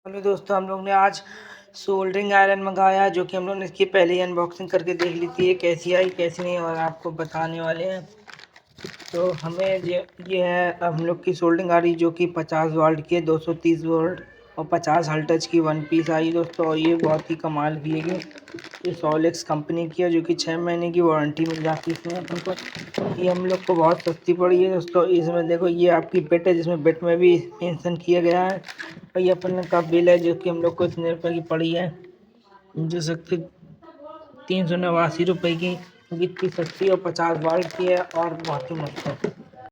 Hello दोस्तों, हम लोग ने आज सोल्डरिंग आयरन मंगाया जो कि हम लोग ने इसकी पहले ही अनबॉक्सिंग करके देख ली थी। ये कैसी आई कैसी नहीं और आपको बताने वाले हैं। तो हमें ये है हम लोग की सोल्डरिंग आ रही जो कि 50 वाट की है, 230 वोल्ट और 50 हर्ट्ज की वन पीस आई दोस्तों। और ये बहुत ही कमाल की है ये सॉलेक्स कंपनी की है जो कि 6 महीने की वारंटी मिल जाती है इसमें अपन को। ये हम लोग को बहुत सस्ती पड़ी है दोस्तों। इसमें देखो ये आपकी बिट है जिसमें बिट में भी मेंशन किया गया है। और ये अपन का बिल है जो कि हम लोग को इतने रुपये की पड़ी है, जो सकते 389 रुपये की, इतनी सस्ती और 50 वाट की है और बहुत ही मस्त है।